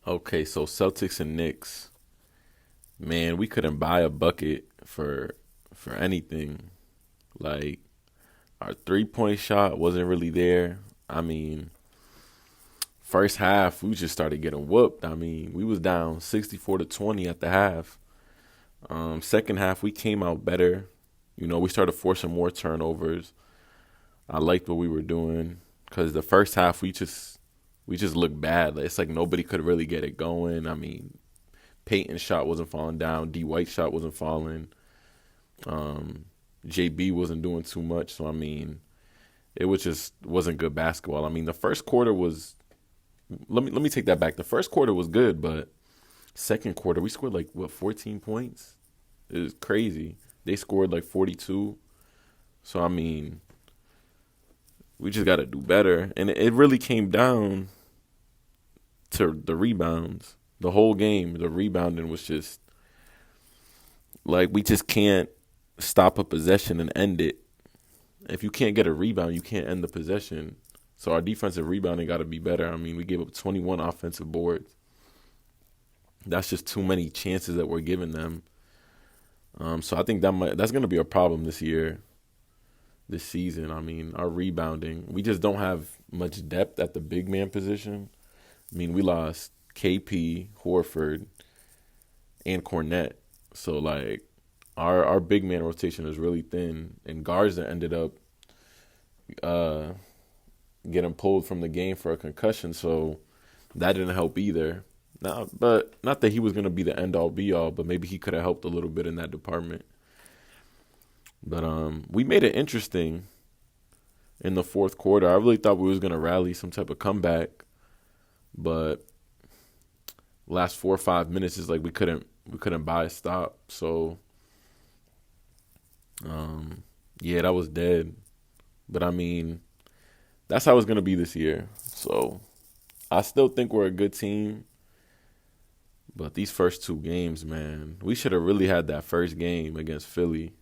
Okay, so Celtics and Knicks. Man, we couldn't buy a bucket for anything. Like our 3-point shot wasn't really there. I mean, first half we just started getting whooped. I mean, we was down 64-20 at the half. Second half we came out better. We started forcing more turnovers. I liked what we were doing because the first half we just looked bad. It's like nobody could really get it going. I mean, Peyton's shot wasn't falling down. D White's shot wasn't falling. Um, JB wasn't doing too much. So I mean, it was just wasn't good basketball. I mean, the first quarter was. Let me take that back. The first quarter was good, but second quarter we scored like what 14 points. It was crazy. They scored like 42. So I mean, we just got to do better. And it really came down to the rebounds. The whole game, the rebounding was just like we just can't stop a possession and end it. If you can't get a rebound, you can't end the possession. So our defensive rebounding got to be better. I mean, we gave up 21 offensive boards. That's just too many chances that we're giving them. So I think that's going to be a problem this year, this season. I mean, our rebounding, we just don't have much depth at the big man position. I mean, we lost KP, Horford, and Cornette. So like our big man rotation is really thin, and Garza ended up uh, getting pulled from the game for a concussion, so that didn't help either. But not that he was going to be the end all be all, but maybe he could have helped a little bit in that department. But we made it interesting in the fourth quarter. I really thought we was going to rally some type of comeback, but last 4 or 5 minutes is like we couldn't buy a stop. So yeah, that was dead. But I mean, that's how it's gonna be this year. So I still think we're a good team. But these first two games, man, we should have really had that first game against Philly.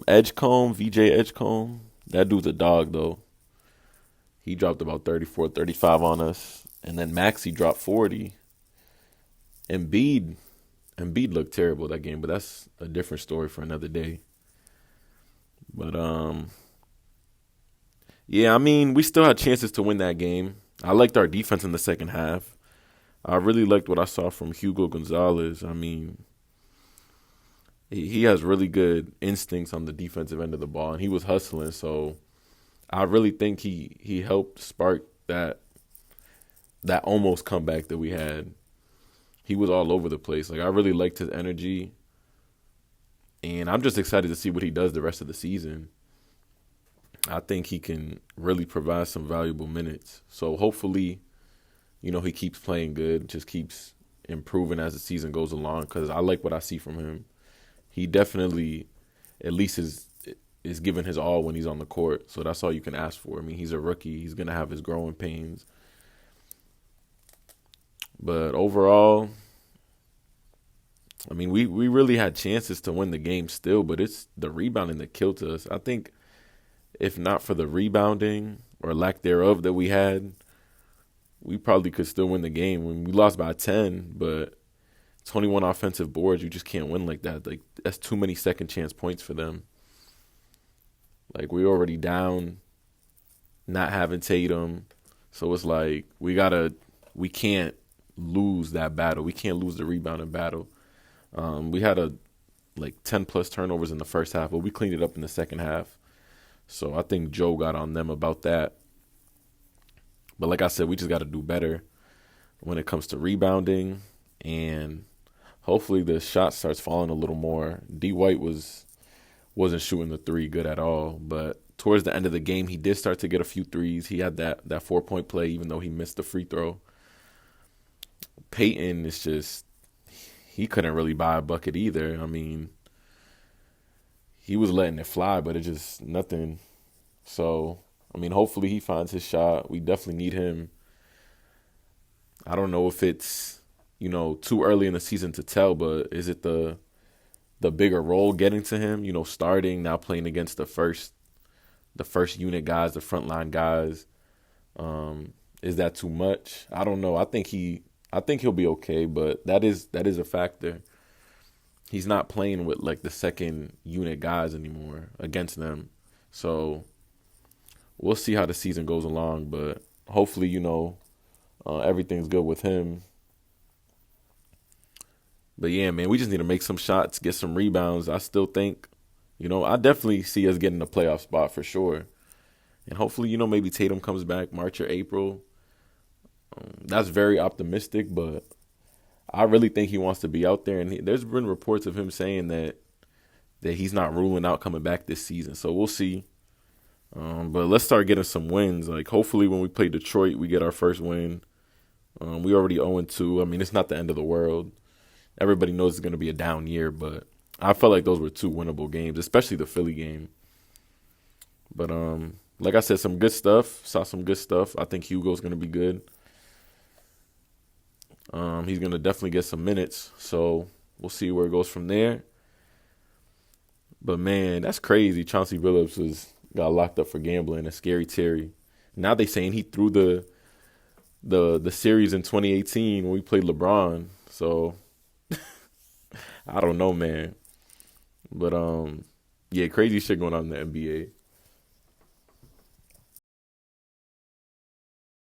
Edgecombe, VJ Edgecombe, that dude's a dog though. He dropped about 34, 35 on us. And then Maxey dropped 40. Embiid, Embiid looked terrible that game, but that's a different story for another day. But yeah, I mean, we still had chances to win that game. I liked our defense in the second half. I really liked what I saw from Hugo Gonzalez. I mean, he has really good instincts on the defensive end of the ball, and he was hustling. So I really think he helped spark that almost comeback that we had. He was all over the place. Like I really liked his energy, and I'm just excited to see what he does the rest of the season. I think he can really provide some valuable minutes. So hopefully, he keeps playing good, just keeps improving as the season goes along. Because I like what I see from him. He definitely, at least is giving his all when he's on the court. So that's all you can ask for. I mean, he's a rookie. He's gonna have his growing pains. But overall, I mean, we really had chances to win the game still, but it's the rebounding that killed us. I think if not for the rebounding or lack thereof that we had, we probably could still win the game. When we lost by 10, but 21 offensive boards, you just can't win like that. Like that's too many second chance points for them. Like we're already down, not having Tatum, so it's like we can't lose that battle. We can't lose the rebounding battle. We had like 10 plus turnovers in the first half, but we cleaned it up in the second half. So I think Joe got on them about that. But like I said, we just got to do better when it comes to rebounding, and hopefully the shot starts falling a little more. D White wasn't shooting the three good at all, but towards the end of the game, he did start to get a few threes. He had that 4-point play, even though he missed the free throw. Peyton is just, he couldn't really buy a bucket either. I mean, he was letting it fly, but it just nothing. So, I mean, hopefully he finds his shot. We definitely need him. I don't know if it's, too early in the season to tell, but is it the bigger role getting to him, starting, now playing against the first unit guys, the frontline guys. Is that too much? I don't know. I think he'll be okay, but that is a factor. He's not playing with like the second unit guys anymore against them. So we'll see how the season goes along, but hopefully, everything's good with him. But yeah, man, we just need to make some shots, get some rebounds. I still think, I definitely see us getting a playoff spot for sure. And hopefully, maybe Tatum comes back March or April. That's very optimistic, but I really think he wants to be out there. And there's been reports of him saying that he's not ruling out coming back this season. So we'll see. But let's start getting some wins. Like hopefully when we play Detroit, we get our first win. We already 0-2. I mean, it's not the end of the world. Everybody knows it's going to be a down year, but I felt like those were two winnable games, especially the Philly game. But like I said, some good stuff. Saw some good stuff. I think Hugo's going to be good. He's going to definitely get some minutes, so we'll see where it goes from there. But man, that's crazy. Chauncey Billups got locked up for gambling and Scary Terry. Now they saying he threw the series in 2018 when we played LeBron. So I don't know, man. But yeah, crazy shit going on in the NBA.